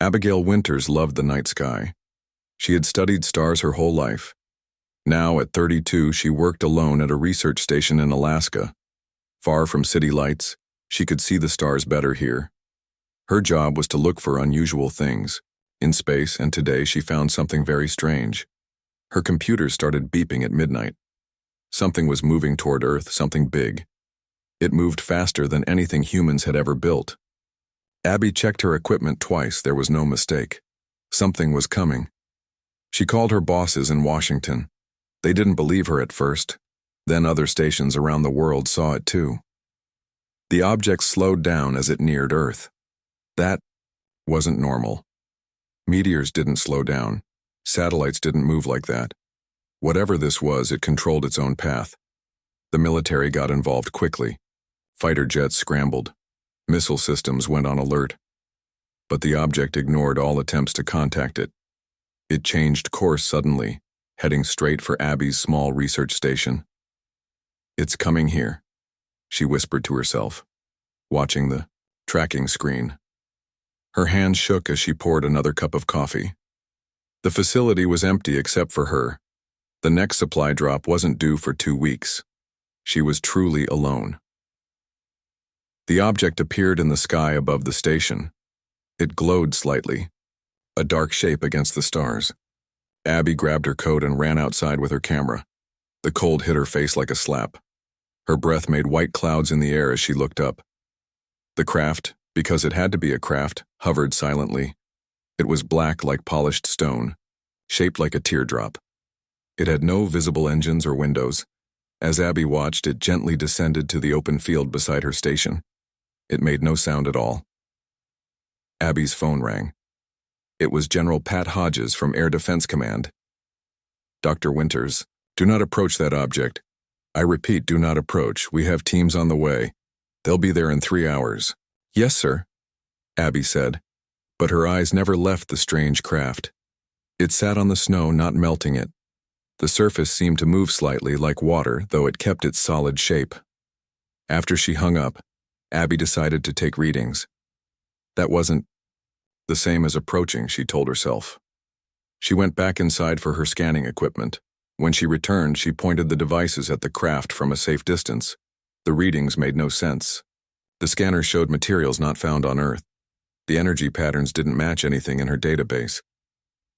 Abigail Winters loved the night sky. She had studied stars her whole life. Now, at 32, she worked alone at a research station in Alaska. Far from city lights, she could see the stars better here. Her job was to look for unusual things in space, and today she found something very strange. Her computer started beeping at midnight. Something was moving toward Earth, something big. It moved faster than anything humans had ever built. Abby checked her equipment twice. There was no mistake. Something was coming. She called her bosses in Washington. They didn't believe her at first. Then other stations around the world saw it too. The object slowed down as it neared Earth. That wasn't normal. Meteors didn't slow down. Satellites didn't move like that. Whatever this was, it controlled its own path. The military got involved quickly. Fighter jets scrambled. Missile systems went on alert. But the object ignored all attempts to contact it. It changed course suddenly, heading straight for Abby's small research station. "It's coming here," she whispered to herself, watching the tracking screen. Her hand shook as she poured another cup of coffee. The facility was empty except for her. The next supply drop wasn't due for 2 weeks. She was truly alone. The object appeared in the sky above the station. It glowed slightly, a dark shape against the stars. Abby grabbed her coat and ran outside with her camera. The cold hit her face like a slap. Her breath made white clouds in the air as she looked up. The craft, because it had to be a craft, hovered silently. It was black like polished stone, shaped like a teardrop. It had no visible engines or windows. As Abby watched, it gently descended to the open field beside her station. It made no sound at all. Abby's phone rang. It was General Pat Hodges from Air Defense Command. "Dr. Winters, do not approach that object. I repeat, do not approach. We have teams on the way. They'll be there in 3 hours. "Yes, sir," Abby said, but her eyes never left the strange craft. It sat on the snow, not melting it. The surface seemed to move slightly like water, though it kept its solid shape. After she hung up, Abby decided to take readings. That wasn't the same as approaching, she told herself. She went back inside for her scanning equipment. When she returned, she pointed the devices at the craft from a safe distance. The readings made no sense. The scanner showed materials not found on Earth. The energy patterns didn't match anything in her database.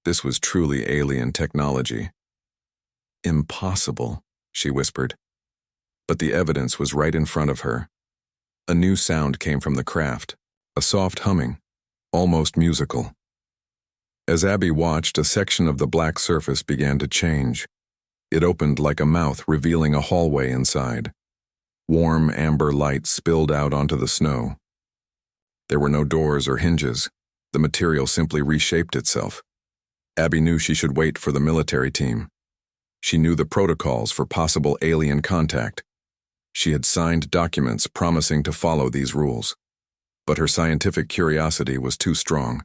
This was truly alien technology. "Impossible," she whispered. But the evidence was right in front of her. A new sound came from the craft, a soft humming, almost musical. As Abby watched, a section of the black surface began to change. It opened like a mouth, revealing a hallway inside. Warm amber light spilled out onto the snow. There were no doors or hinges. The material simply reshaped itself. Abby knew she should wait for the military team. She knew the protocols for possible alien contact. She had signed documents promising to follow these rules. But her scientific curiosity was too strong.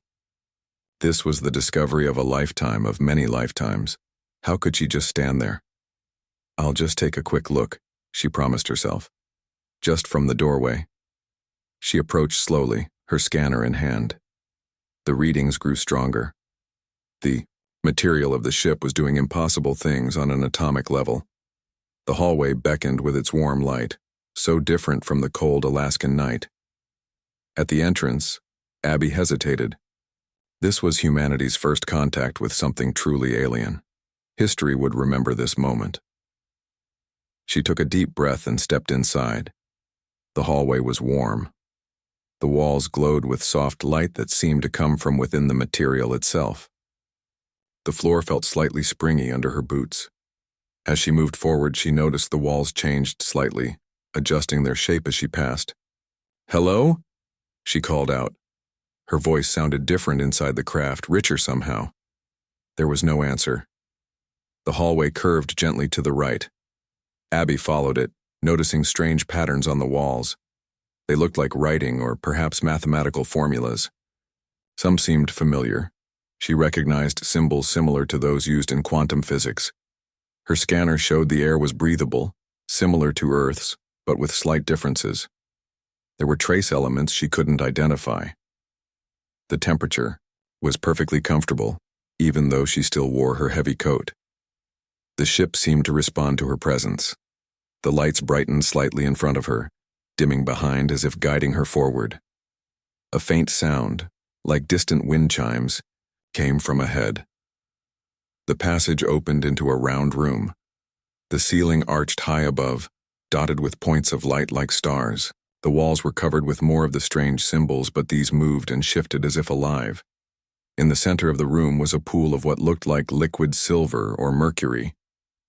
This was the discovery of a lifetime, of many lifetimes. How could she just stand there? "I'll just take a quick look," she promised herself. Just from the doorway. She approached slowly, her scanner in hand. The readings grew stronger. The material of the ship was doing impossible things on an atomic level. The hallway beckoned with its warm light, so different from the cold Alaskan night. At the entrance, Abby hesitated. This was humanity's first contact with something truly alien. History would remember this moment. She took a deep breath and stepped inside. The hallway was warm. The walls glowed with soft light that seemed to come from within the material itself. The floor felt slightly springy under her boots. As she moved forward, she noticed the walls changed slightly, adjusting their shape as she passed. "Hello?" she called out. Her voice sounded different inside the craft, richer somehow. There was no answer. The hallway curved gently to the right. Abby followed it, noticing strange patterns on the walls. They looked like writing or perhaps mathematical formulas. Some seemed familiar. She recognized symbols similar to those used in quantum physics. Her scanner showed the air was breathable, similar to Earth's, but with slight differences. There were trace elements she couldn't identify. The temperature, was perfectly comfortable, even though she still wore her heavy coat. The ship seemed to respond to her presence. The lights brightened slightly in front of her, dimming behind as if guiding her forward. A faint sound, like distant wind chimes, came from ahead. The passage opened into a round room. The ceiling arched high above, dotted with points of light like stars. The walls were covered with more of the strange symbols, but these moved and shifted as if alive. In the center of the room was a pool of what looked like liquid silver or mercury.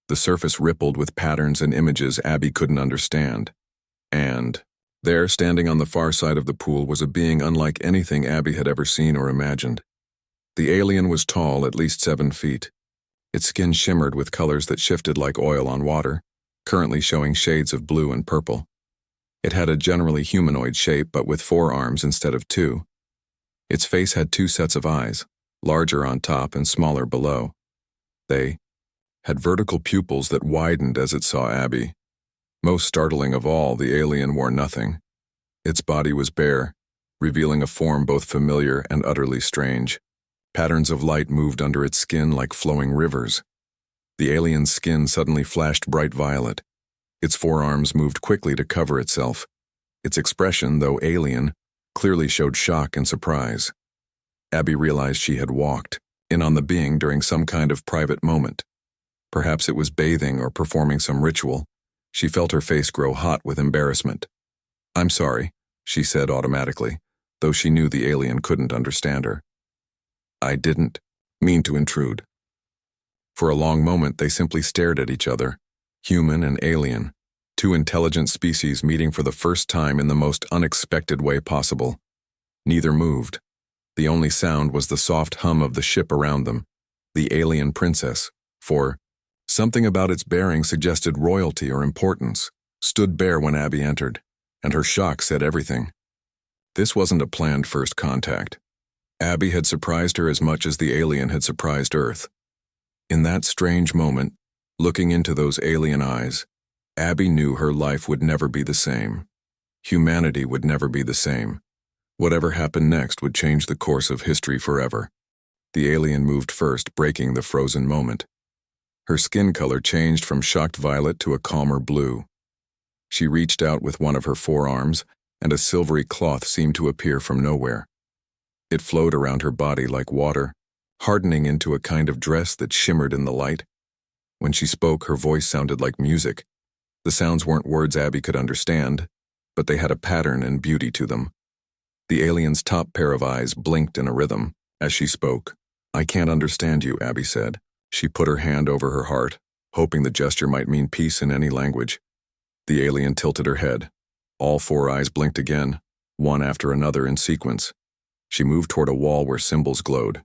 The surface rippled with patterns and images Abby couldn't understand. And there, standing on the far side of the pool, was a being unlike anything Abby had ever seen or imagined. The alien was tall, at least 7 feet. Its skin shimmered with colors that shifted like oil on water, currently showing shades of blue and purple. It had a generally humanoid shape, but with 4 arms instead of 2. Its face had 2 sets of eyes, larger on top and smaller below. They had vertical pupils that widened as it saw Abby. Most startling of all, the alien wore nothing. Its body was bare, revealing a form both familiar and utterly strange. Patterns of light moved under its skin like flowing rivers. The alien's skin suddenly flashed bright violet. Its forearms moved quickly to cover itself. Its expression, though alien, clearly showed shock and surprise. Abby realized she had walked in on the being during some kind of private moment. Perhaps it was bathing or performing some ritual. She felt her face grow hot with embarrassment. "I'm sorry," she said automatically, though she knew the alien couldn't understand her. "I didn't mean to intrude." For a long moment they simply stared at each other, human and alien, 2 intelligent species meeting for the first time in the most unexpected way possible. Neither moved. The only sound was the soft hum of the ship around them, the alien princess, for something about its bearing suggested royalty or importance, stood bare when Abby entered, and her shock said everything. This wasn't a planned first contact. Abby had surprised her as much as the alien had surprised Earth. In that strange moment, looking into those alien eyes, Abby knew her life would never be the same. Humanity would never be the same. Whatever happened next would change the course of history forever. The alien moved first, breaking the frozen moment. Her skin color changed from shocked violet to a calmer blue. She reached out with one of her forearms, and a silvery cloth seemed to appear from nowhere. It flowed around her body like water, hardening into a kind of dress that shimmered in the light. When she spoke, her voice sounded like music. The sounds weren't words Abby could understand, but they had a pattern and beauty to them. The alien's top pair of eyes blinked in a rhythm as she spoke. "I can't understand you," Abby said. She put her hand over her heart, hoping the gesture might mean peace in any language. The alien tilted her head. All 4 eyes blinked again, one after another in sequence. She moved toward a wall where symbols glowed.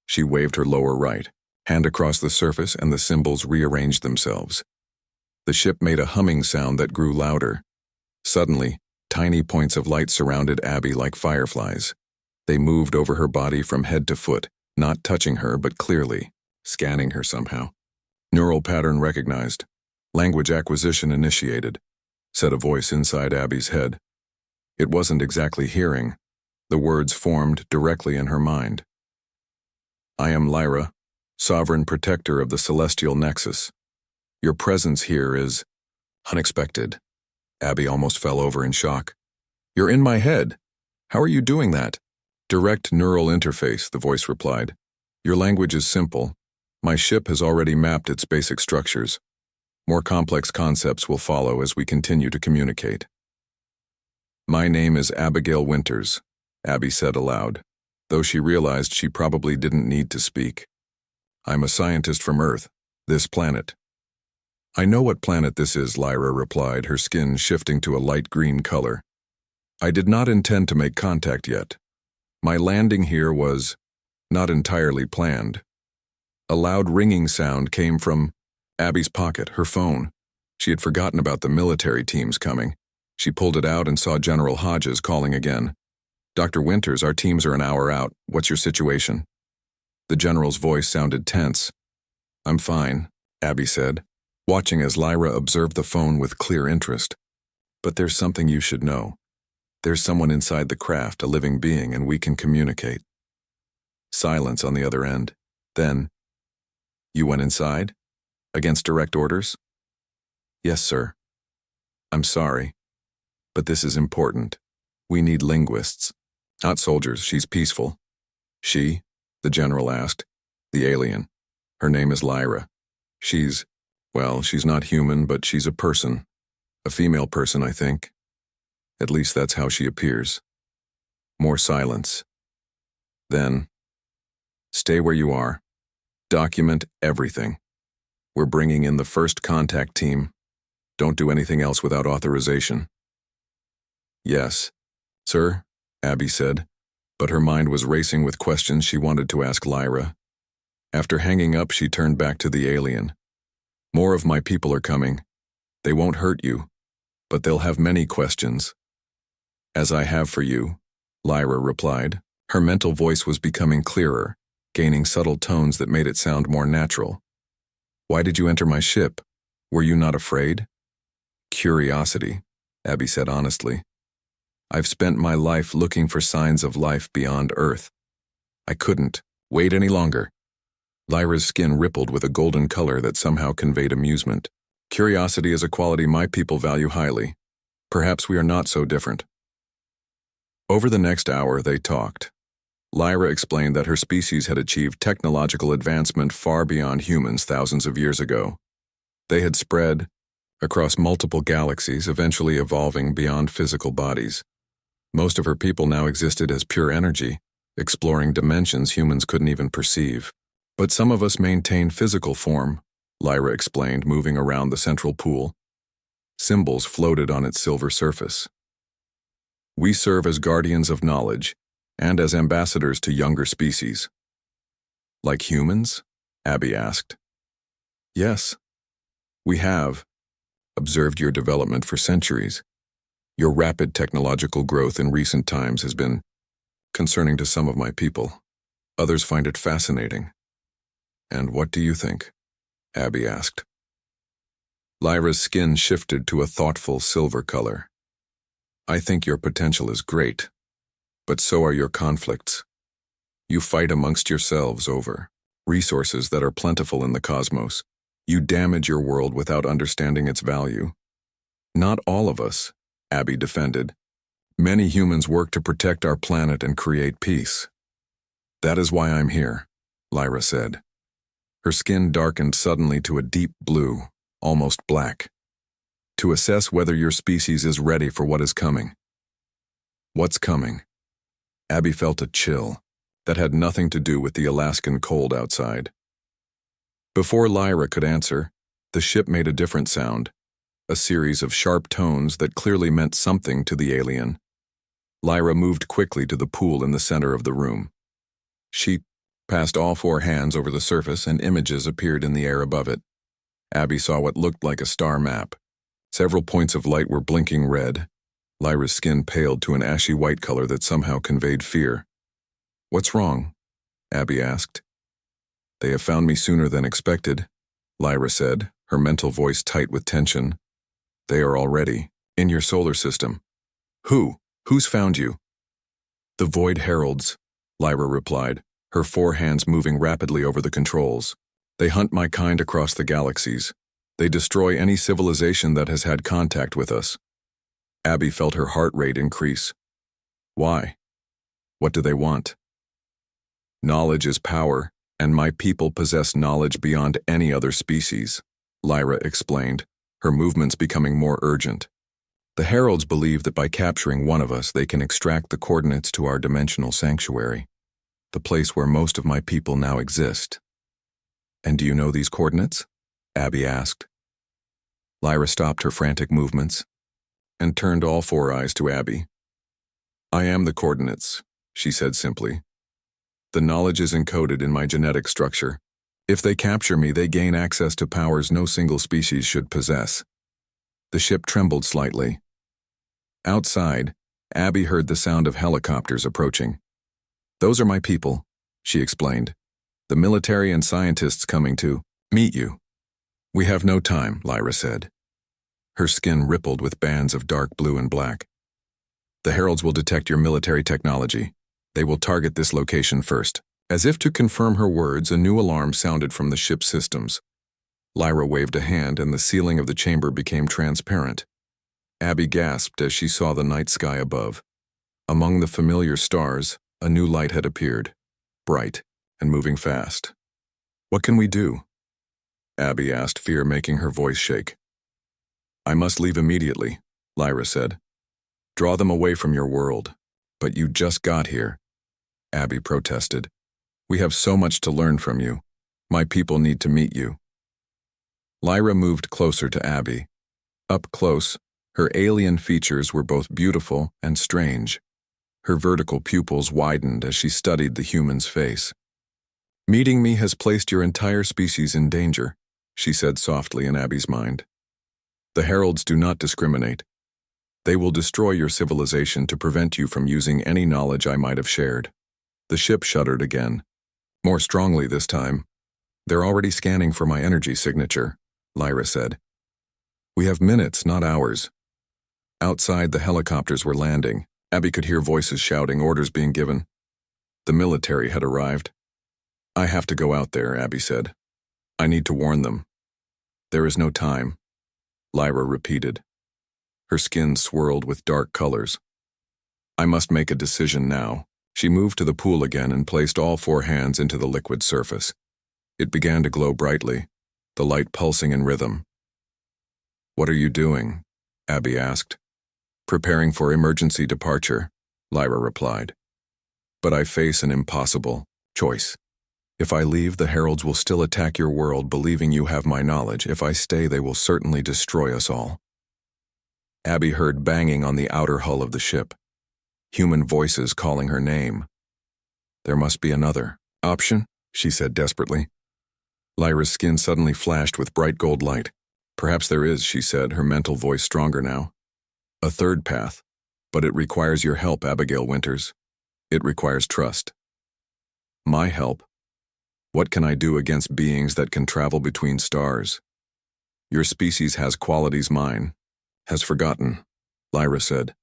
She waved her lower right hand across the surface, and the symbols rearranged themselves. The ship made a humming sound that grew louder. Suddenly, tiny points of light surrounded Abby like fireflies. They moved over her body from head to foot, not touching her but clearly, scanning her somehow. "Neural pattern recognized. Language acquisition initiated," said a voice inside Abby's head. It wasn't exactly hearing. The words formed directly in her mind. "I am Lyra, sovereign protector of the celestial nexus. Your presence here is unexpected." Abby almost fell over in shock. "You're in my head. How are you doing that?" "Direct neural interface," the voice replied. "Your language is simple. My ship has already mapped its basic structures. More complex concepts will follow as we continue to communicate." "My name is Abigail Winters," Abby said aloud, though she realized she probably didn't need to speak. "I'm a scientist from Earth, this planet." "I know what planet this is," Lyra replied, her skin shifting to a light green color. "I did not intend to make contact yet. My landing here was not entirely planned." A loud ringing sound came from Abby's pocket, her phone. She had forgotten about the military teams coming. She pulled it out and saw General Hodges calling again. "Dr. Winters, our teams are an hour out. What's your situation?" The general's voice sounded tense. "I'm fine," Abby said, watching as Lyra observed the phone with clear interest. "But there's something you should know. There's someone inside the craft, a living being, and we can communicate." Silence on the other end. Then, "You went inside? Against direct orders?" "Yes, sir." "I'm sorry, but this is important. We need linguists. Not soldiers, she's peaceful." "She?" the general asked. "The alien. Her name is Lyra. She's not human, but she's a person. A female person, I think. At least that's how she appears." More silence. Then, "Stay where you are. Document everything. We're bringing in the first contact team. Don't do anything else without authorization." "Yes, sir," Abby said, but her mind was racing with questions she wanted to ask Lyra. After hanging up, she turned back to the alien. "More of my people are coming. They won't hurt you, but they'll have many questions." "As I have for you," Lyra replied. Her mental voice was becoming clearer, gaining subtle tones that made it sound more natural. "Why did you enter my ship? Were you not afraid?" "Curiosity," Abby said honestly. "I've spent my life looking for signs of life beyond Earth. I couldn't wait any longer." Lyra's skin rippled with a golden color that somehow conveyed amusement. "Curiosity is a quality my people value highly. Perhaps we are not so different." Over the next hour, they talked. Lyra explained that her species had achieved technological advancement far beyond humans thousands of years ago. They had spread across multiple galaxies, eventually evolving beyond physical bodies. Most of her people now existed as pure energy, exploring dimensions humans couldn't even perceive. "But some of us maintain physical form," Lyra explained, moving around the central pool. Symbols floated on its silver surface. "We serve as guardians of knowledge, and as ambassadors to younger species." "Like humans?" Abby asked. "Yes. We have observed your development for centuries. Your rapid technological growth in recent times has been concerning to some of my people. Others find it fascinating." "And what do you think?" Abby asked. Lyra's skin shifted to a thoughtful silver color. "I think your potential is great, but so are your conflicts. You fight amongst yourselves over resources that are plentiful in the cosmos. You damage your world without understanding its value." "Not all of us," Abby defended. "Many humans work to protect our planet and create peace." "That is why I'm here," Lyra said. Her skin darkened suddenly to a deep blue, almost black. "To assess whether your species is ready for what is coming." "What's coming?" Abby felt a chill that had nothing to do with the Alaskan cold outside. Before Lyra could answer, the ship made a different sound, a series of sharp tones that clearly meant something to the alien. Lyra moved quickly to the pool in the center of the room. She passed all four hands over the surface and images appeared in the air above it. Abby saw what looked like a star map. Several points of light were blinking red. Lyra's skin paled to an ashy white color that somehow conveyed fear. "What's wrong?" Abby asked. "They have found me sooner than expected," Lyra said, her mental voice tight with tension. "They are already in your solar system." Who's found you?" "The Void Heralds," Lyra replied, her four hands moving rapidly over the controls. "They hunt my kind across the galaxies. They destroy any civilization that has had contact with us." Abby felt her heart rate increase. "Why? What do they want?" "Knowledge is power, and my people possess knowledge beyond any other species," Lyra explained, her movements becoming more urgent. "The Heralds believe that by capturing one of us, they can extract the coordinates to our dimensional sanctuary, the place where most of my people now exist." "And do you know these coordinates?" Abby asked. Lyra stopped her frantic movements and turned all four eyes to Abby. "I am the coordinates," she said simply. "The knowledge is encoded in my genetic structure. If they capture me, they gain access to powers no single species should possess." The ship trembled slightly. Outside, Abby heard the sound of helicopters approaching. "Those are my people," she explained. "The military and scientists coming to meet you." "We have no time," Lyra said. Her skin rippled with bands of dark blue and black. "The Heralds will detect your military technology. They will target this location first. As if to confirm her words, a new alarm sounded from the ship's systems. Lyra waved a hand and the ceiling of the chamber became transparent. Abby gasped as she saw the night sky above. Among the familiar stars, a new light had appeared, bright and moving fast. "What can we do?" Abby asked, fear making her voice shake. "I must leave immediately," Lyra said. "Draw them away from your world." "But you just got here," Abby protested. "We have so much to learn from you. My people need to meet you." Lyra moved closer to Abby. Up close, her alien features were both beautiful and strange. Her vertical pupils widened as she studied the human's face. "Meeting me has placed your entire species in danger," she said softly in Abby's mind. "The heralds do not discriminate. They will destroy your civilization to prevent you from using any knowledge I might have shared." The ship shuddered again, more strongly this time. "They're already scanning for my energy signature," Lyra said. "We have minutes, not hours." Outside, the helicopters were landing. Abby could hear voices shouting, orders being given. The military had arrived. "I have to go out there," Abby said. "I need to warn them." "There is no time," Lyra repeated. Her skin swirled with dark colors. "I must make a decision now." She moved to the pool again and placed all 4 hands into the liquid surface. It began to glow brightly, the light pulsing in rhythm. "What are you doing?" Abby asked. "Preparing for emergency departure," Lyra replied. "But I face an impossible choice. If I leave, the heralds will still attack your world, believing you have my knowledge. If I stay, they will certainly destroy us all." Abby heard banging on the outer hull of the ship, human voices calling her name. "There must be another option," she said desperately. Lyra's skin suddenly flashed with bright gold light. "Perhaps there is," she said, her mental voice stronger now. "A third path, but it requires your help, Abigail Winters. It requires trust." "My help? What can I do against beings that can travel between stars? Your species has qualities mine has forgotten," Lyra said.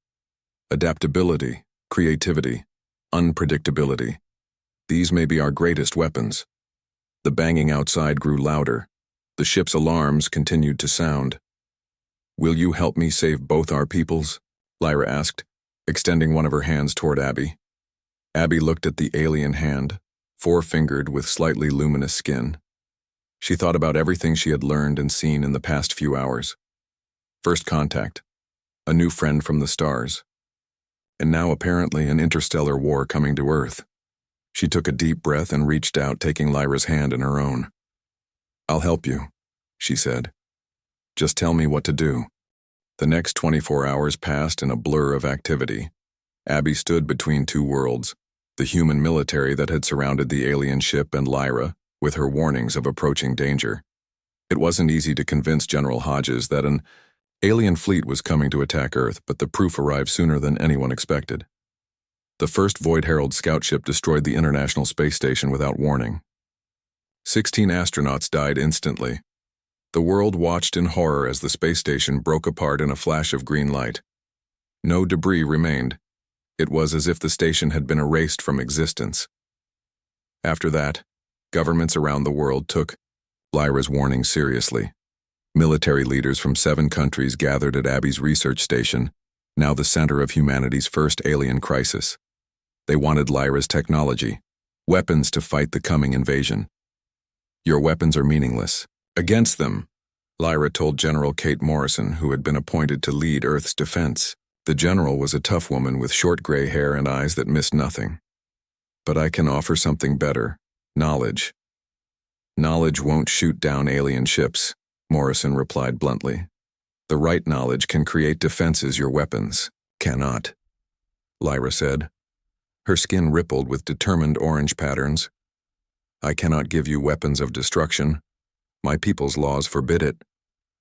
"Adaptability, creativity, unpredictability. These may be our greatest weapons." The banging outside grew louder. The ship's alarms continued to sound. "Will you help me save both our peoples?" Lyra asked, extending one of her hands toward Abby. Abby looked at the alien hand, 4-fingered with slightly luminous skin. She thought about everything she had learned and seen in the past few hours. First contact, a new friend from the stars, and now apparently an interstellar war coming to Earth. She took a deep breath and reached out, taking Lyra's hand in her own. "I'll help you," she said. "Just tell me what to do." The next 24 hours passed in a blur of activity. Abby stood between 2 worlds, the human military that had surrounded the alien ship and Lyra, with her warnings of approaching danger. It wasn't easy to convince General Hodges that an alien fleet was coming to attack Earth, but the proof arrived sooner than anyone expected. The first Void Herald scout ship destroyed the International Space Station without warning. 16 astronauts died instantly. The world watched in horror as the space station broke apart in a flash of green light. No debris remained. It was as if the station had been erased from existence. After that, governments around the world took Lyra's warning seriously. Military leaders from 7 countries gathered at Abby's research station, now the center of humanity's first alien crisis. They wanted Lyra's technology, weapons to fight the coming invasion. "Your weapons are meaningless. Against them," Lyra told General Kate Morrison, who had been appointed to lead Earth's defense. The general was a tough woman with short gray hair and eyes that missed nothing. "But I can offer something better. Knowledge." "Knowledge won't shoot down alien ships," Morrison replied bluntly. "The right knowledge can create defenses your weapons cannot," Lyra said. Her skin rippled with determined orange patterns. "I cannot give you weapons of destruction. My people's laws forbid it.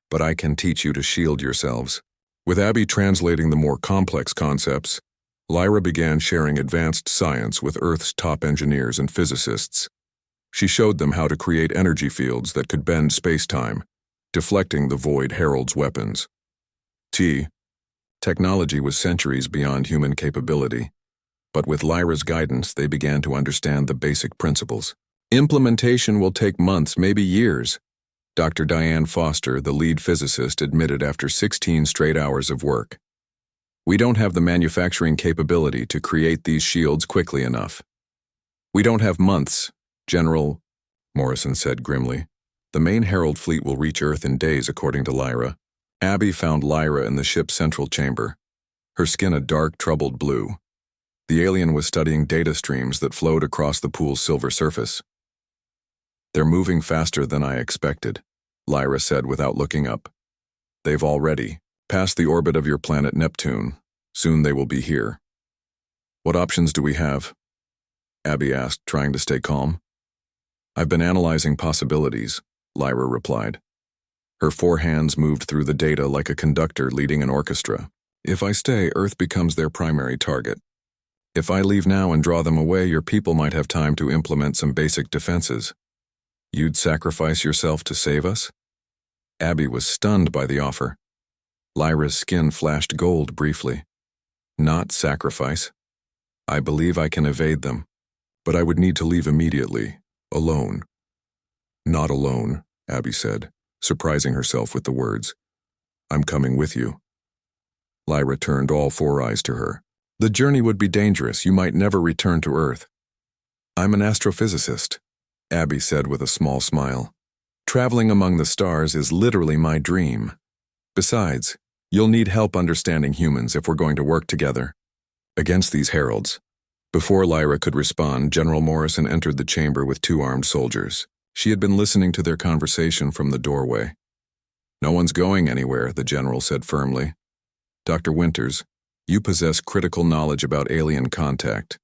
But I can teach you to shield yourselves." With Abby translating the more complex concepts, Lyra began sharing advanced science with Earth's top engineers and physicists. She showed them how to create energy fields that could bend space-time, deflecting the Void Herald's weapons. Technology was centuries beyond human capability, But with Lyra's guidance, they began to understand the basic principles. Implementation will take months, maybe years, Dr. Diane Foster, the lead physicist, admitted after 16 straight hours of work. We don't have the manufacturing capability to create these shields quickly enough. We don't have months, General Morrison said grimly. The main Herald fleet will reach Earth in days, according to Lyra. Abby found Lyra in the ship's central chamber, her skin a dark, troubled blue. The alien was studying data streams that flowed across the pool's silver surface. They're moving faster than I expected, Lyra said without looking up. They've already passed the orbit of your planet Neptune. Soon they will be here. What options do we have? Abby asked, trying to stay calm. I've been analyzing possibilities, Lyra replied. Her four hands moved through the data like a conductor leading an orchestra. If I stay, Earth becomes their primary target. If I leave now and draw them away, your people might have time to implement some basic defenses. You'd sacrifice yourself to save us? Abby was stunned by the offer. Lyra's skin flashed gold briefly. Not sacrifice. I believe I can evade them, but I would need to leave immediately, alone. Not alone, Abby said, surprising herself with the words. I'm coming with you. Lyra turned all four eyes to her. The journey would be dangerous. You might never return to Earth. I'm an astrophysicist, Abby said with a small smile. Traveling among the stars is literally my dream. Besides, you'll need help understanding humans if we're going to work together. Against these heralds. Before Lyra could respond, General Morrison entered the chamber with two armed soldiers. She had been listening to their conversation from the doorway. No one's going anywhere, the general said firmly. Dr. Winters, you possess critical knowledge about alien contact.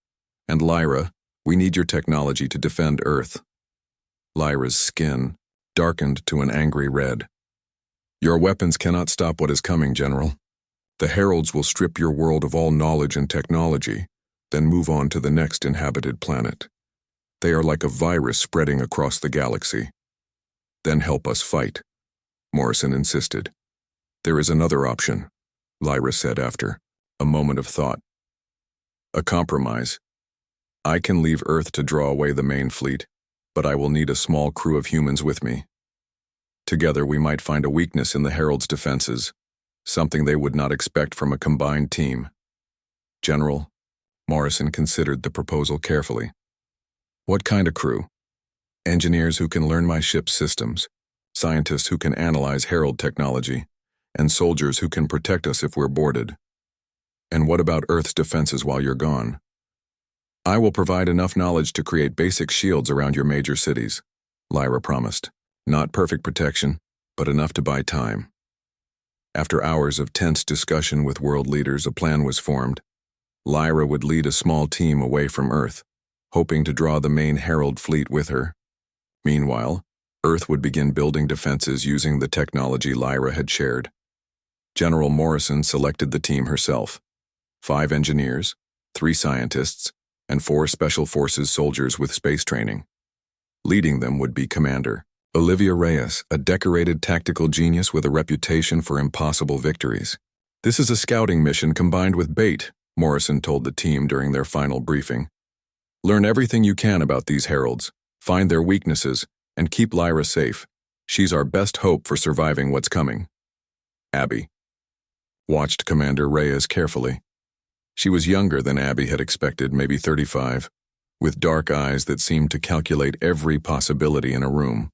And Lyra, we need your technology to defend Earth. Lyra's skin darkened to an angry red. Your weapons cannot stop what is coming, General. The heralds will strip your world of all knowledge and technology, then move on to the next inhabited planet. They are like a virus spreading across the galaxy. Then help us fight, Morrison insisted. There is another option, Lyra said after a moment of thought. A compromise. I can leave Earth to draw away the main fleet, but I will need a small crew of humans with me. Together we might find a weakness in the Herald's defenses, something they would not expect from a combined team. General, Morrison considered the proposal carefully. What kind of crew? Engineers who can learn my ship's systems, scientists who can analyze Herald technology, and soldiers who can protect us if we're boarded. And what about Earth's defenses while you're gone? I will provide enough knowledge to create basic shields around your major cities, Lyra promised. Not perfect protection, but enough to buy time. After hours of tense discussion with world leaders, a plan was formed. Lyra would lead a small team away from Earth, hoping to draw the main Herald fleet with her. Meanwhile, Earth would begin building defenses using the technology Lyra had shared. General Morrison selected the team herself. 5 engineers, 3 scientists, and 4 Special Forces soldiers with space training. Leading them would be Commander Olivia Reyes, a decorated tactical genius with a reputation for impossible victories. This is a scouting mission combined with bait, Morrison told the team during their final briefing. Learn everything you can about these heralds, find their weaknesses, and keep Lyra safe. She's our best hope for surviving what's coming. Abby watched Commander Reyes carefully. She was younger than Abby had expected, maybe 35, with dark eyes that seemed to calculate every possibility in a room.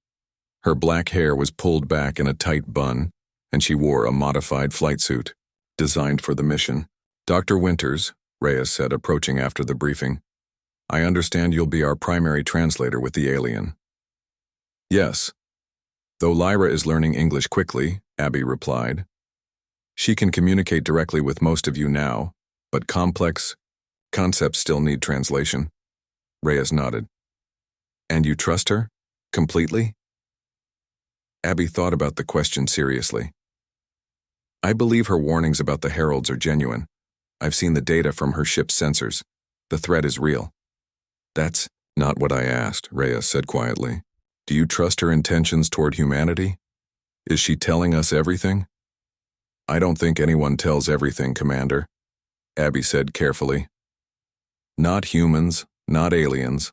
Her black hair was pulled back in a tight bun, and she wore a modified flight suit, designed for the mission. Dr. Winters, Reyes said, approaching after the briefing, I understand you'll be our primary translator with the alien. Yes. Though Lyra is learning English quickly, Abby replied. She can communicate directly with most of you now, but complex concepts still need translation. Reyes nodded. And you trust her? Completely? Abby thought about the question seriously. I believe her warnings about the heralds are genuine. I've seen the data from her ship's sensors. The threat is real. That's not what I asked, Reyes said quietly. Do you trust her intentions toward humanity? Is she telling us everything? I don't think anyone tells everything, Commander, Abby said carefully. Not humans, not aliens,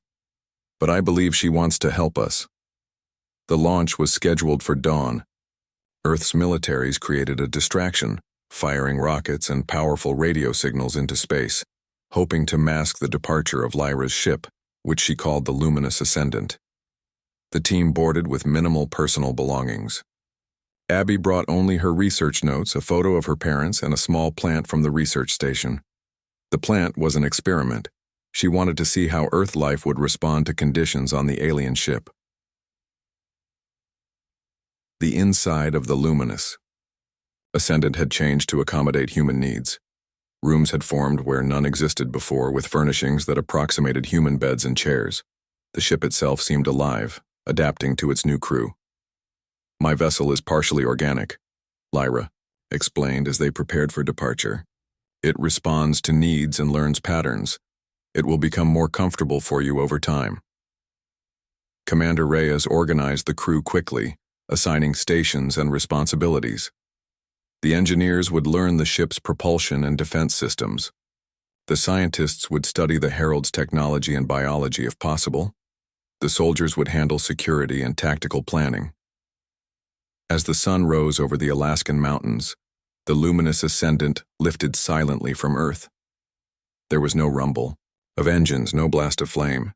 but I believe she wants to help us. The launch was scheduled for dawn. Earth's militaries created a distraction, firing rockets and powerful radio signals into space, hoping to mask the departure of Lyra's ship, which she called the Luminous Ascendant. The team boarded with minimal personal belongings. Abby brought only her research notes, a photo of her parents, and a small plant from the research station. The plant was an experiment. She wanted to see how Earth life would respond to conditions on the alien ship. The inside of the Luminous Ascendant had changed to accommodate human needs. Rooms had formed where none existed before, with furnishings that approximated human beds and chairs. The ship itself seemed alive, adapting to its new crew. My vessel is partially organic, Lyra explained as they prepared for departure. It responds to needs and learns patterns. It will become more comfortable for you over time. Commander Reyes organized the crew quickly, assigning stations and responsibilities. The engineers would learn the ship's propulsion and defense systems. The scientists would study the Herald's technology and biology if possible. The soldiers would handle security and tactical planning. As the sun rose over the Alaskan mountains, the Luminous Ascendant lifted silently from Earth. There was no rumble of engines, no blast of flame.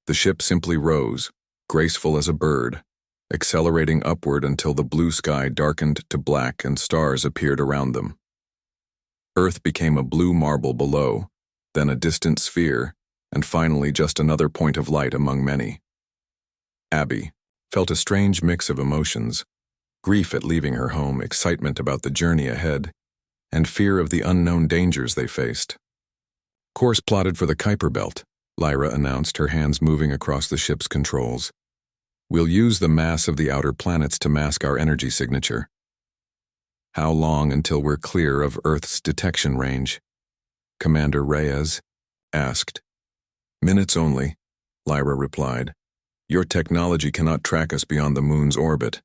The ship simply rose, graceful as a bird, accelerating upward until the blue sky darkened to black and stars appeared around them. Earth became a blue marble below, then a distant sphere, and finally just another point of light among many. Abby felt a strange mix of emotions: grief at leaving her home, excitement about the journey ahead, and fear of the unknown dangers they faced. Course plotted for the Kuiper Belt, Lyra announced, her hands moving across the ship's controls. We'll use the mass of the outer planets to mask our energy signature. How long until we're clear of Earth's detection range? Commander Reyes asked. Minutes only, Lyra replied. Your technology cannot track us beyond the moon's orbit.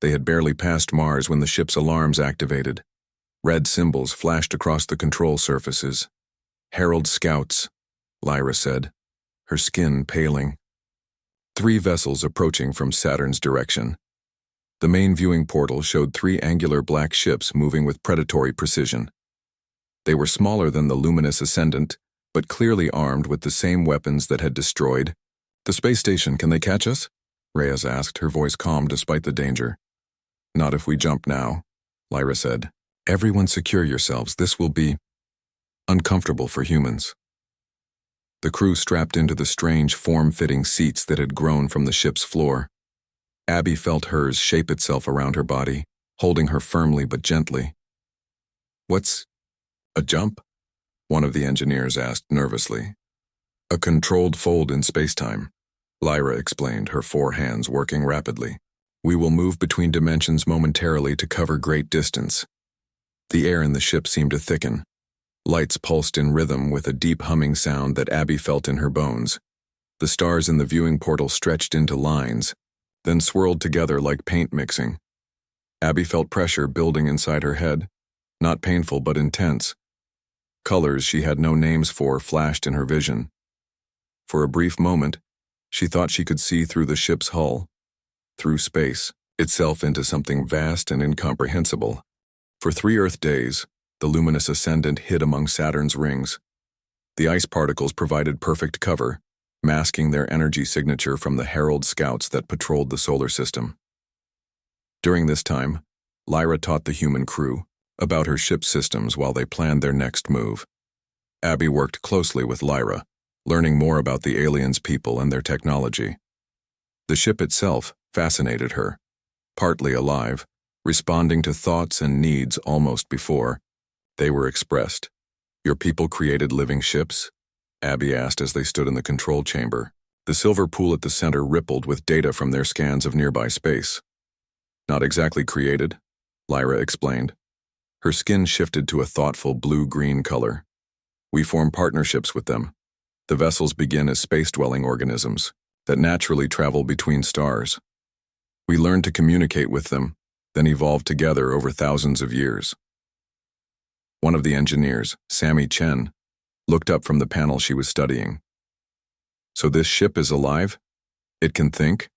They had barely passed Mars when the ship's alarms activated. Red symbols flashed across the control surfaces. Herald scouts, Lyra said, her skin paling. 3 vessels approaching from Saturn's direction. The main viewing portal showed 3 angular black ships moving with predatory precision. They were smaller than the Luminous Ascendant, but clearly armed with the same weapons that had destroyed. The space station, can they catch us? Reyes asked, her voice calm despite the danger. Not if we jump now, Lyra said. Everyone secure yourselves. This will be uncomfortable for humans. The crew strapped into the strange, form-fitting seats that had grown from the ship's floor. Abby felt hers shape itself around her body, holding her firmly but gently. What's a jump? One of the engineers asked nervously. A controlled fold in spacetime, Lyra explained, her 4 hands working rapidly. We will move between dimensions momentarily to cover great distance. The air in the ship seemed to thicken. Lights pulsed in rhythm with a deep humming sound that Abby felt in her bones. The stars in the viewing portal stretched into lines, then swirled together like paint mixing. Abby felt pressure building inside her head, not painful but intense. Colors she had no names for flashed in her vision. For a brief moment, she thought she could see through the ship's hull, through space itself, into something vast and incomprehensible. For 3 Earth days, the Luminous Ascendant hid among Saturn's rings. The ice particles provided perfect cover, masking their energy signature from the Herald scouts that patrolled the solar system. During this time, Lyra taught the human crew about her ship's systems while they planned their next move. Abby worked closely with Lyra, learning more about the aliens' people and their technology. The ship itself fascinated her, partly alive, responding to thoughts and needs almost before they were expressed. Your people created living ships? Abby asked as they stood in the control chamber. The silver pool at the center rippled with data from their scans of nearby space. Not exactly created, Lyra explained. Her skin shifted to a thoughtful blue-green color. We form partnerships with them. The vessels begin as space-dwelling organisms that naturally travel between stars. We learn to communicate with them, then evolve together over thousands of years. One of the engineers, Sammy Chen, looked up from the panel she was studying. So this ship is alive? It can think?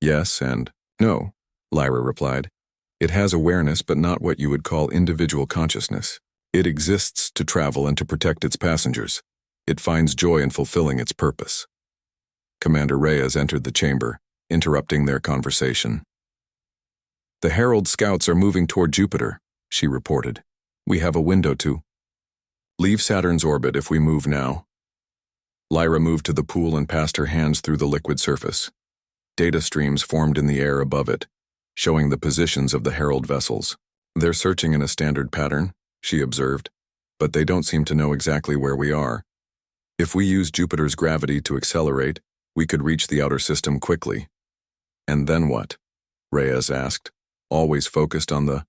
Yes and no, Lyra replied. It has awareness, but not what you would call individual consciousness. It exists to travel and to protect its passengers. It finds joy in fulfilling its purpose. Commander Reyes entered the chamber, interrupting their conversation. The Herald scouts are moving toward Jupiter, she reported. We have a window to leave Saturn's orbit if we move now. Lyra moved to the pool and passed her hands through the liquid surface. Data streams formed in the air above it, showing the positions of the Herald vessels. They're searching in a standard pattern, she observed, but they don't seem to know exactly where we are. If we use Jupiter's gravity to accelerate, we could reach the outer system quickly. And then what? Reyes asked, always focused on the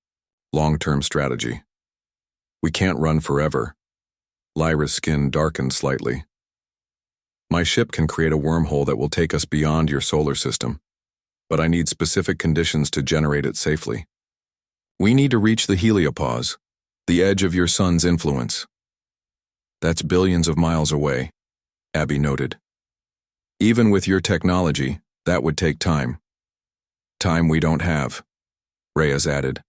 long-term strategy. We can't run forever. Lyra's skin darkened slightly. My ship can create a wormhole that will take us beyond your solar system, but I need specific conditions to generate it safely. We need to reach the heliopause, the edge of your sun's influence. That's billions of miles away, Abby noted. Even with your technology, that would take time. Time we don't have, Reyes added.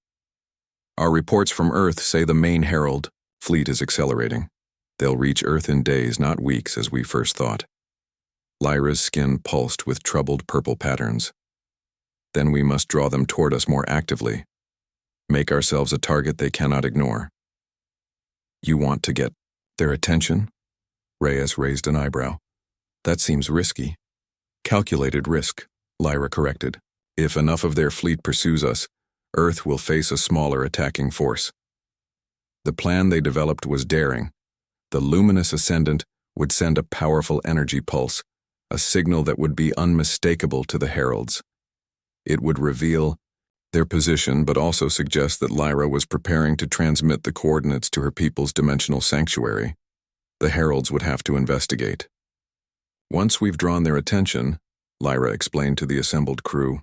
Our reports from Earth say the main Herald fleet is accelerating. They'll reach Earth in days, not weeks, as we first thought. Lyra's skin pulsed with troubled purple patterns. Then we must draw them toward us more actively. Make ourselves a target they cannot ignore. You want to get their attention? Reyes raised an eyebrow. That seems risky. Calculated risk, Lyra corrected. If enough of their fleet pursues us, Earth will face a smaller attacking force. The plan they developed was daring. The luminous ascendant would send a powerful energy pulse, a signal that would be unmistakable to the Heralds. It would reveal their position, but also suggest that Lyra was preparing to transmit the coordinates to her people's dimensional sanctuary. The Heralds would have to investigate. Once we've drawn their attention, Lyra explained to the assembled crew,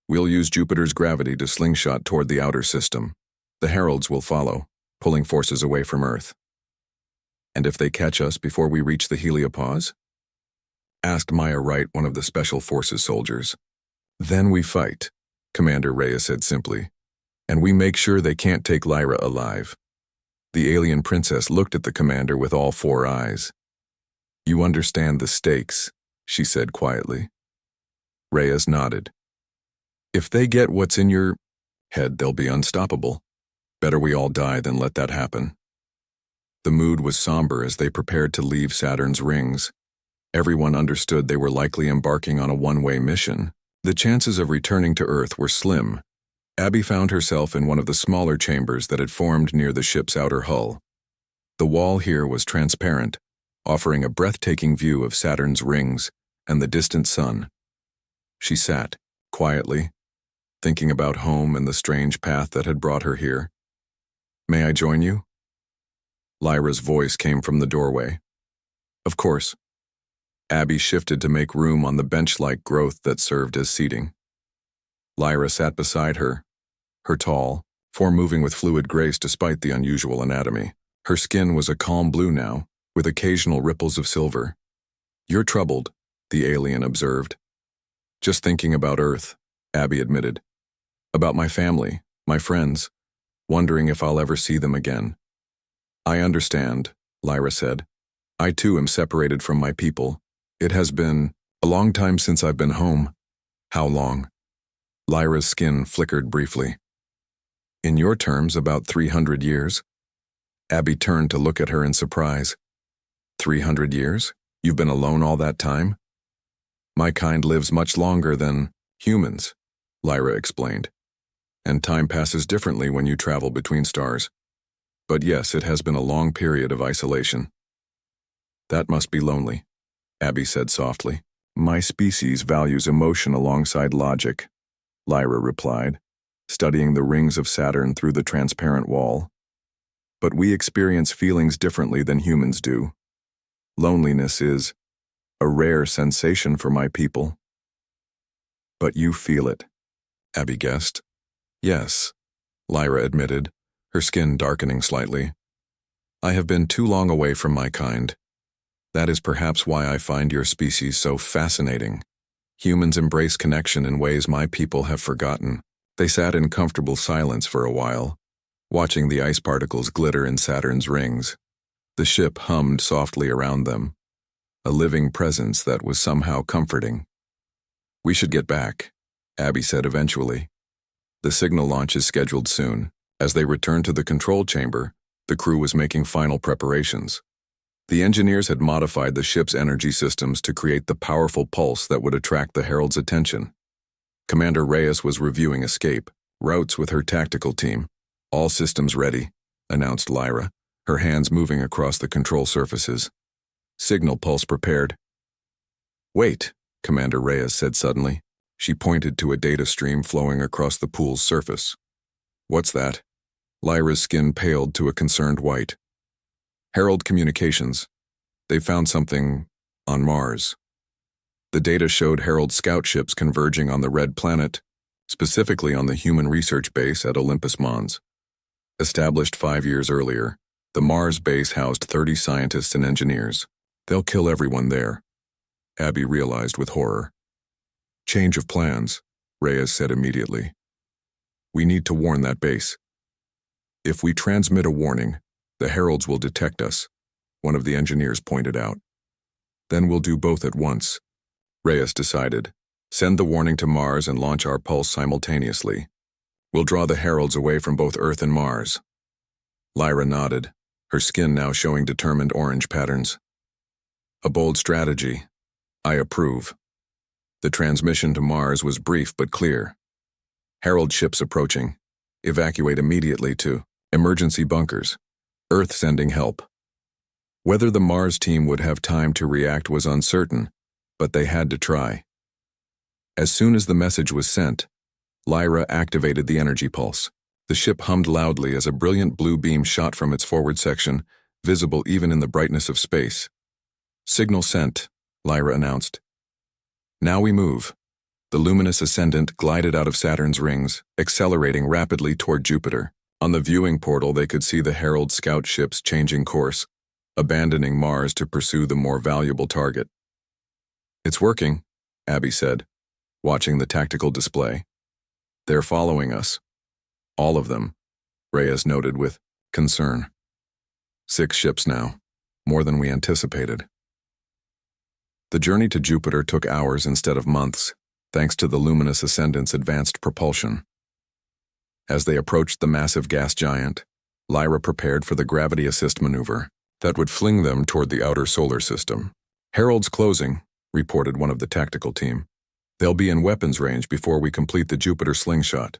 we'll use Jupiter's gravity to slingshot toward the outer system. The Heralds will follow, pulling forces away from Earth. And if they catch us before we reach the heliopause? Asked Maya Wright, one of the Special Forces soldiers. Then we fight, Commander Reyes said simply, and we make sure they can't take Lyra alive. The alien princess looked at the commander with all four eyes. You understand the stakes, she said quietly. Reyes nodded. If they get what's in your head, they'll be unstoppable. Better we all die than let that happen. The mood was somber as they prepared to leave Saturn's rings. Everyone understood they were likely embarking on a one-way mission. The chances of returning to Earth were slim. Abby found herself in one of the smaller chambers that had formed near the ship's outer hull. The wall here was transparent, offering a breathtaking view of Saturn's rings and the distant sun. She sat, quietly, thinking about home and the strange path that had brought her here. May I join you? Lyra's voice came from the doorway. Of course. Abby shifted to make room on the bench-like growth that served as seating. Lyra sat beside her, her tall, form moving with fluid grace despite the unusual anatomy. Her skin was a calm blue now, with occasional ripples of silver. You're troubled, the alien observed. Just thinking about Earth, Abby admitted. About my family, my friends, wondering if I'll ever see them again. I understand, Lyra said. I too am separated from my people. It has been a long time since I've been home. How long? Lyra's skin flickered briefly. In your terms, about 300 years. Abby turned to look at her in surprise. 300 years? You've been alone all that time? My kind lives much longer than humans, Lyra explained. And time passes differently when you travel between stars. But yes, it has been a long period of isolation. That must be lonely, Abby said softly. My species values emotion alongside logic, Lyra replied, studying the rings of Saturn through the transparent wall. But we experience feelings differently than humans do. Loneliness is a rare sensation for my people. But you feel it, Abby guessed. Yes, Lyra admitted, her skin darkening slightly. I have been too long away from my kind. That is perhaps why I find your species so fascinating. Humans embrace connection in ways my people have forgotten. They sat in comfortable silence for a while, watching the ice particles glitter in Saturn's rings. The ship hummed softly around them, a living presence that was somehow comforting. We should get back, Abby said eventually. The signal launch is scheduled soon. As they returned to the control chamber, the crew was making final preparations. The engineers had modified the ship's energy systems to create the powerful pulse that would attract the Herald's attention. Commander Reyes was reviewing escape routes with her tactical team. All systems ready, announced Lyra, her hands moving across the control surfaces. Signal pulse prepared. Wait, Commander Reyes said suddenly. She pointed to a data stream flowing across the pool's surface. What's that? Lyra's skin paled to a concerned white. Herald Communications. They found something on Mars. The data showed Herald scout ships converging on the Red Planet, specifically on the human research base at Olympus Mons. Established 5 years earlier, the Mars base housed 30 scientists and engineers. They'll kill everyone there, Abby realized with horror. Change of plans, Reyes said immediately. We need to warn that base. If we transmit a warning, the Heralds will detect us, one of the engineers pointed out. Then we'll do both at once, Reyes decided. Send the warning to Mars and launch our pulse simultaneously. We'll draw the Heralds away from both Earth and Mars. Lyra nodded, her skin now showing determined orange patterns. A bold strategy. I approve. The transmission to Mars was brief but clear. Herald ships approaching. Evacuate immediately to emergency bunkers. Earth sending help. Whether the Mars team would have time to react was uncertain, but they had to try. As soon as the message was sent, Lyra activated the energy pulse. The ship hummed loudly as a brilliant blue beam shot from its forward section, visible even in the brightness of space. Signal sent, Lyra announced. Now we move. The luminous ascendant glided out of Saturn's rings, accelerating rapidly toward Jupiter. On the viewing portal, they could see the Herald scout ships changing course, abandoning Mars to pursue the more valuable target. It's working, Abby said, watching the tactical display. They're following us. All of them, Reyes noted with concern. 6 ships now, more than we anticipated. The journey to Jupiter took hours instead of months, thanks to the luminous ascendant's advanced propulsion. As they approached the massive gas giant, Lyra prepared for the gravity assist maneuver that would fling them toward the outer solar system. Herald's closing, reported one of the tactical team. They'll be in weapons range before we complete the Jupiter slingshot.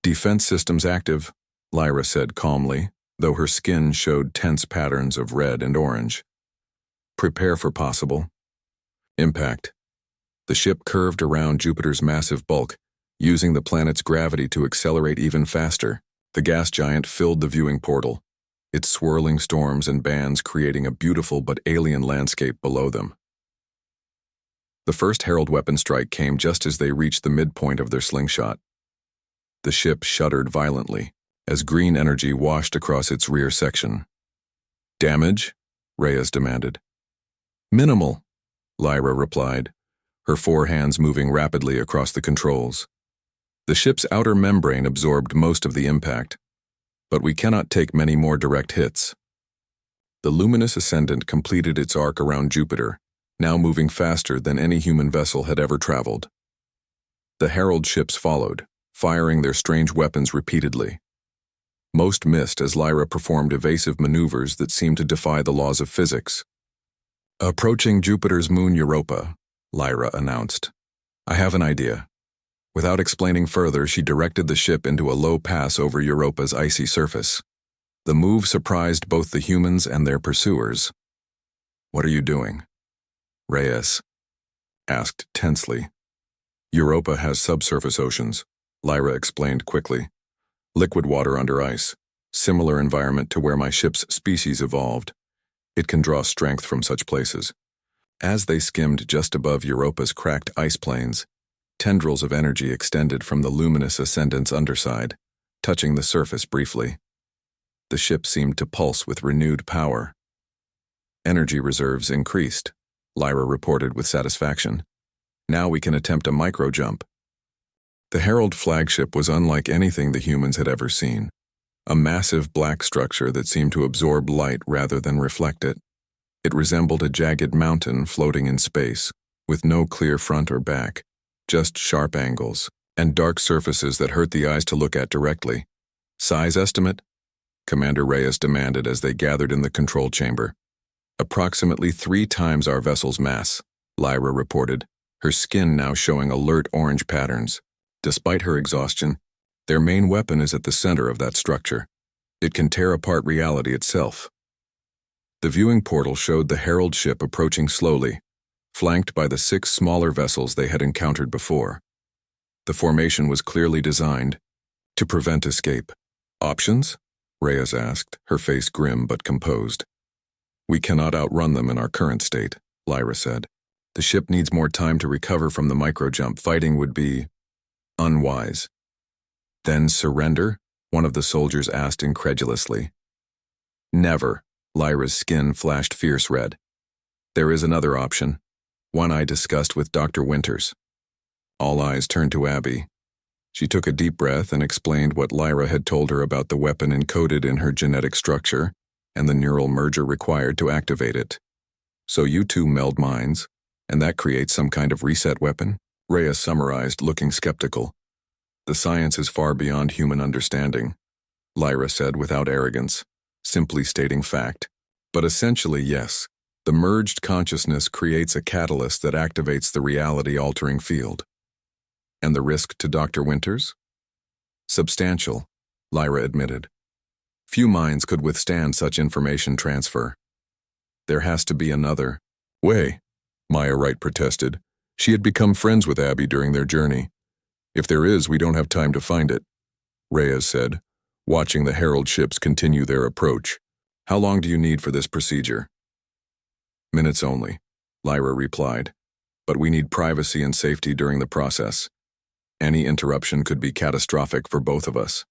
Defense systems active, Lyra said calmly, though her skin showed tense patterns of red and orange. Prepare for possible impact. The ship curved around Jupiter's massive bulk, using the planet's gravity to accelerate even faster. The gas giant filled the viewing portal, its swirling storms and bands creating a beautiful but alien landscape below them. The first Herald weapon strike came just as they reached the midpoint of their slingshot. The ship shuddered violently as green energy washed across its rear section. Damage? Reyes demanded. Minimal, Lyra replied, her 4 hands moving rapidly across the controls. The ship's outer membrane absorbed most of the impact, but we cannot take many more direct hits. The luminous ascendant completed its arc around Jupiter, now moving faster than any human vessel had ever traveled. The Herald ships followed, firing their strange weapons repeatedly. Most missed as Lyra performed evasive maneuvers that seemed to defy the laws of physics. Approaching Jupiter's moon Europa, Lyra announced. I have an idea. Without explaining further, she directed the ship into a low pass over Europa's icy surface. The move surprised both the humans and their pursuers. What are you doing? Reyes asked tensely. Europa has subsurface oceans, Lyra explained quickly. Liquid water under ice, similar environment to where my ship's species evolved. It can draw strength from such places. As they skimmed just above Europa's cracked ice plains, tendrils of energy extended from the luminous ascendant's underside, touching the surface briefly. The ship seemed to pulse with renewed power. Energy reserves increased, Lyra reported with satisfaction. Now we can attempt a micro-jump. The Herald flagship was unlike anything the humans had ever seen. A massive black structure that seemed to absorb light rather than reflect it. It resembled a jagged mountain floating in space, with no clear front or back, just sharp angles, and dark surfaces that hurt the eyes to look at directly. Size estimate? Commander Reyes demanded as they gathered in the control chamber. Approximately 3 times our vessel's mass, Lyra reported, her skin now showing alert orange patterns. Despite her exhaustion, their main weapon is at the center of that structure. It can tear apart reality itself. The viewing portal showed the Herald ship approaching slowly, flanked by the 6 smaller vessels they had encountered before. The formation was clearly designed to prevent escape. Options? Reyes asked, her face grim but composed. We cannot outrun them in our current state, Lyra said. The ship needs more time to recover from the microjump. Fighting would be unwise. Then surrender? One of the soldiers asked incredulously. Never. Lyra's skin flashed fierce red. There is another option, one I discussed with Dr. Winters. All eyes turned to Abby. She took a deep breath and explained what Lyra had told her about the weapon encoded in her genetic structure and the neural merger required to activate it. So you two meld minds, and that creates some kind of reset weapon? Reyes summarized, looking skeptical. The science is far beyond human understanding, Lyra said without arrogance, simply stating fact. But essentially, yes, the merged consciousness creates a catalyst that activates the reality-altering field. And the risk to Dr. Winters? Substantial, Lyra admitted. Few minds could withstand such information transfer. There has to be another way, Maya Wright protested. She had become friends with Abby during their journey. If there is, we don't have time to find it, Reyes said, watching the Herald ships continue their approach. How long do you need for this procedure? Minutes only, Lyra replied. But we need privacy and safety during the process. Any interruption could be catastrophic for both of us.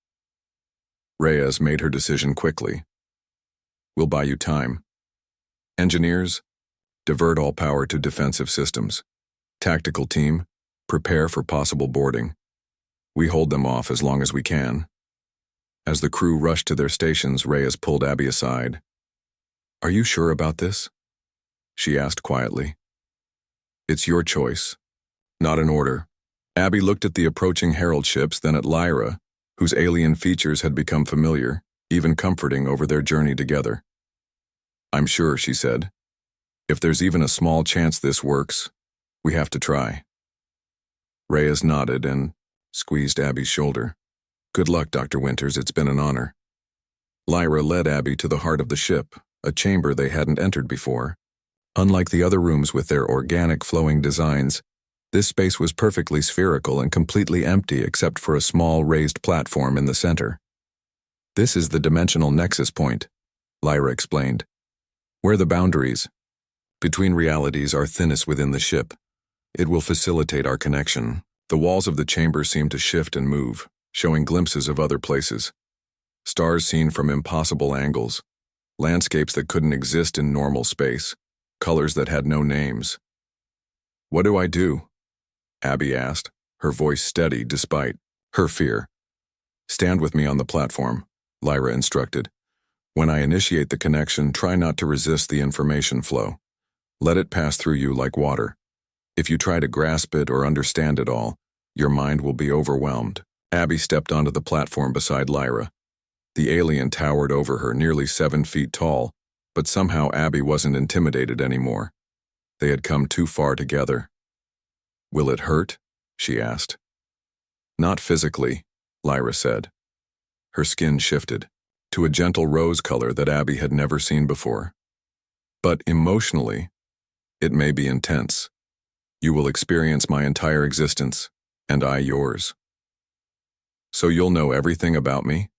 Reyes made her decision quickly. We'll buy you time. Engineers, divert all power to defensive systems. Tactical team, prepare for possible boarding. We hold them off as long as we can. As the crew rushed to their stations, Reyes pulled Abby aside. Are you sure about this? She asked quietly. It's your choice. Not an order. Abby looked at the approaching Herald ships, then at Lyra, whose alien features had become familiar, even comforting over their journey together. I'm sure, she said. If there's even a small chance this works, we have to try. Reyes nodded and squeezed Abby's shoulder. Good luck, Dr. Winters, it's been an honor. Lyra led Abby to the heart of the ship, a chamber they hadn't entered before. Unlike the other rooms with their organic flowing designs, this space was perfectly spherical and completely empty except for a small raised platform in the center. This is the dimensional nexus point, Lyra explained. Where the boundaries between realities are thinnest within the ship. It will facilitate our connection. The walls of the chamber seem to shift and move, showing glimpses of other places. Stars seen from impossible angles, landscapes that couldn't exist in normal space, colors that had no names. What do I do? Abby asked, her voice steady despite her fear. Stand with me on the platform, Lyra instructed. When I initiate the connection, try not to resist the information flow. Let it pass through you like water. If you try to grasp it or understand it all, your mind will be overwhelmed. Abby stepped onto the platform beside Lyra. The alien towered over her, nearly 7 feet tall, but somehow Abby wasn't intimidated anymore. They had come too far together. Will it hurt? She asked. Not physically, Lyra said. Her skin shifted to a gentle rose color that Abby had never seen before. But emotionally, it may be intense. You will experience my entire existence, and I yours. So you'll know everything about me?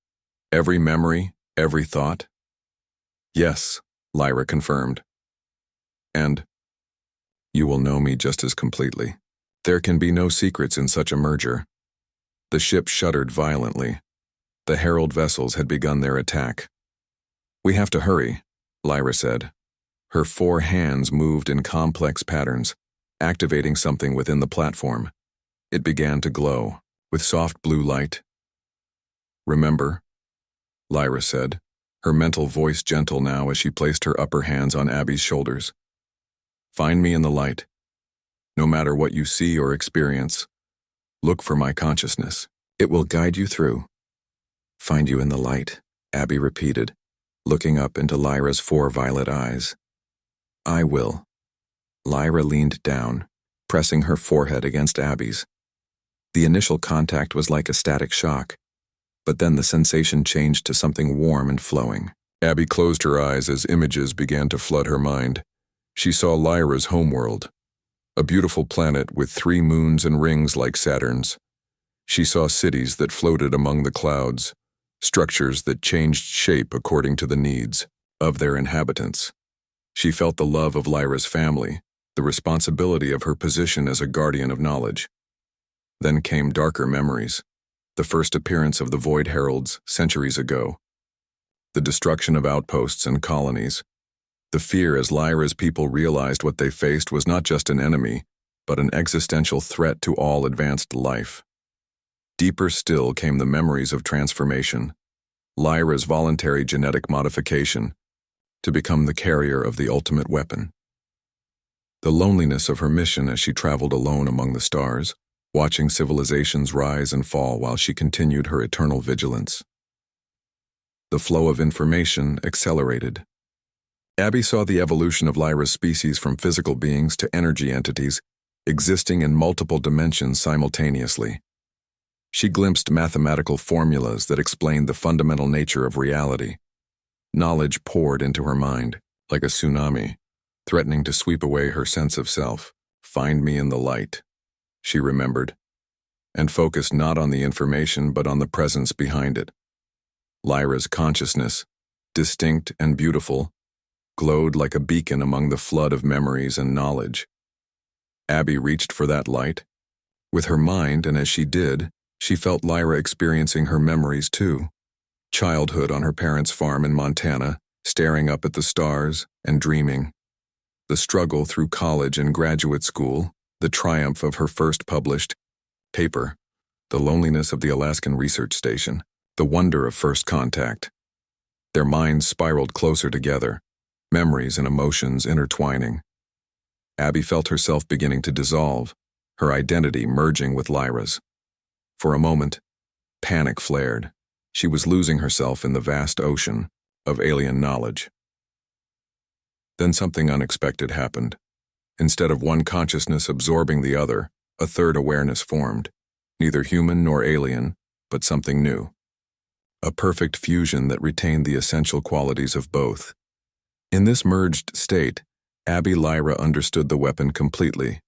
Every memory, every thought? Yes, Lyra confirmed. And you will know me just as completely. There can be no secrets in such a merger. The ship shuddered violently. The Herald vessels had begun their attack, We have to hurry, Lyra said. Her 4 hands moved in complex patterns, activating something within the platform. It began to glow, with soft blue light. Remember, Lyra said, her mental voice gentle now as she placed her upper hands on Abby's shoulders. Find me in the light. No matter what you see or experience, look for my consciousness. It will guide you through. Find you in the light, Abby repeated, looking up into Lyra's 4 violet eyes. I will. Lyra leaned down, pressing her forehead against Abby's. The initial contact was like a static shock, but then the sensation changed to something warm and flowing. Abby closed her eyes as images began to flood her mind. She saw Lyra's homeworld, a beautiful planet with 3 moons and rings like Saturn's. She saw cities that floated among the clouds, structures that changed shape according to the needs of their inhabitants. She felt the love of Lyra's family, the responsibility of her position as a guardian of knowledge. Then came darker memories, the first appearance of the Void Heralds centuries ago, the destruction of outposts and colonies, the fear as Lyra's people realized what they faced was not just an enemy, but an existential threat to all advanced life. Deeper still came the memories of transformation, Lyra's voluntary genetic modification, to become the carrier of the ultimate weapon. The loneliness of her mission as she traveled alone among the stars, watching civilizations rise and fall while she continued her eternal vigilance. The flow of information accelerated. Abby saw the evolution of Lyra's species from physical beings to energy entities, existing in multiple dimensions simultaneously. She glimpsed mathematical formulas that explained the fundamental nature of reality. Knowledge poured into her mind, like a tsunami, threatening to sweep away her sense of self. Find me in the light, she remembered, and focused not on the information but on the presence behind it. Lyra's consciousness, distinct and beautiful, glowed like a beacon among the flood of memories and knowledge. Abby reached for that light. With her mind, and as she did, she felt Lyra experiencing her memories too. Childhood on her parents' farm in Montana, staring up at the stars and dreaming. The struggle through college and graduate school, the triumph of her first published paper, the loneliness of the Alaskan research station, the wonder of first contact. Their minds spiraled closer together, memories and emotions intertwining. Abby felt herself beginning to dissolve, her identity merging with Lyra's. For a moment, panic flared. She was losing herself in the vast ocean of alien knowledge. Then something unexpected happened. Instead of one consciousness absorbing the other, a third awareness formed, neither human nor alien, but something new. A perfect fusion that retained the essential qualities of both. In this merged state, Abby Lyra understood the weapon completely.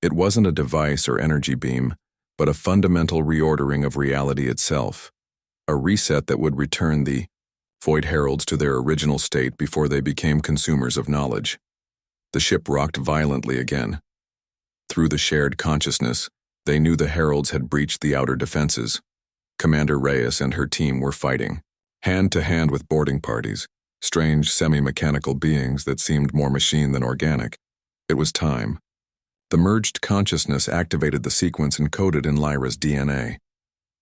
It wasn't a device or energy beam, but a fundamental reordering of reality itself, a reset that would return the Void Heralds to their original state before they became consumers of knowledge. The ship rocked violently again. Through the shared consciousness, they knew the Heralds had breached the outer defenses. Commander Reyes and her team were fighting, hand to hand with boarding parties, strange semi-mechanical beings that seemed more machine than organic. It was time. The merged consciousness activated the sequence encoded in Lyra's DNA.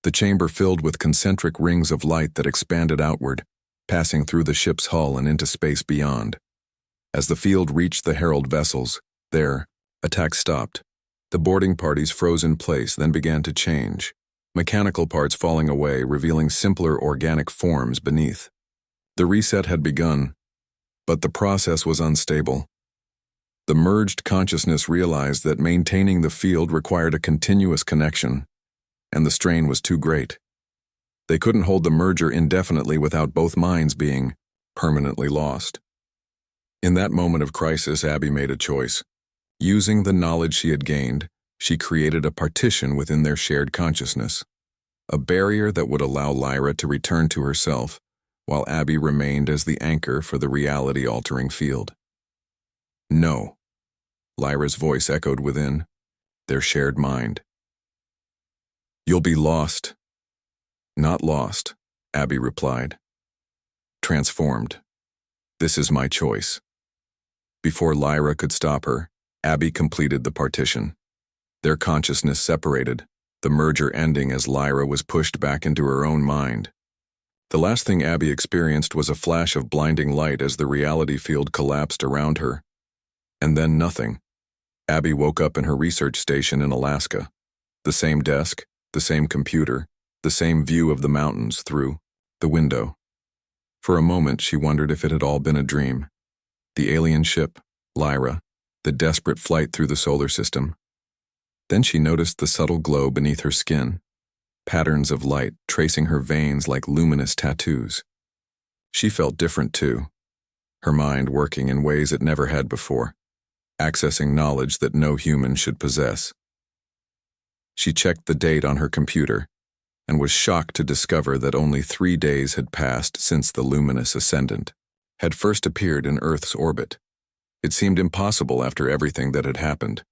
The chamber filled with concentric rings of light that expanded outward, passing through the ship's hull and into space beyond. As the field reached the Herald vessels, their attack stopped. The boarding parties froze in place, then began to change, mechanical parts falling away, revealing simpler organic forms beneath. The reset had begun, but the process was unstable. The merged consciousness realized that maintaining the field required a continuous connection, and the strain was too great. They couldn't hold the merger indefinitely without both minds being permanently lost. In that moment of crisis, Abby made a choice. Using the knowledge she had gained, she created a partition within their shared consciousness, a barrier that would allow Lyra to return to herself, while Abby remained as the anchor for the reality-altering field. No, Lyra's voice echoed within, their shared mind. You'll be lost. Not lost, Abby replied. transformed. This is my choice. Before Lyra could stop her, Abby completed the partition. Their consciousness separated, the merger ending as Lyra was pushed back into her own mind. The last thing Abby experienced was a flash of blinding light as the reality field collapsed around her. And then nothing. Abby woke up in her research station in Alaska. The same desk, the same computer, the same view of the mountains through the window. For a moment, she wondered if it had all been a dream. The alien ship, Lyra, the desperate flight through the solar system. Then she noticed the subtle glow beneath her skin, patterns of light tracing her veins like luminous tattoos. She felt different too, her mind working in ways it never had before, accessing knowledge that no human should possess. She checked the date on her computer and was shocked to discover that only 3 days had passed since the luminous ascendant had first appeared in Earth's orbit. It seemed impossible after everything that had happened.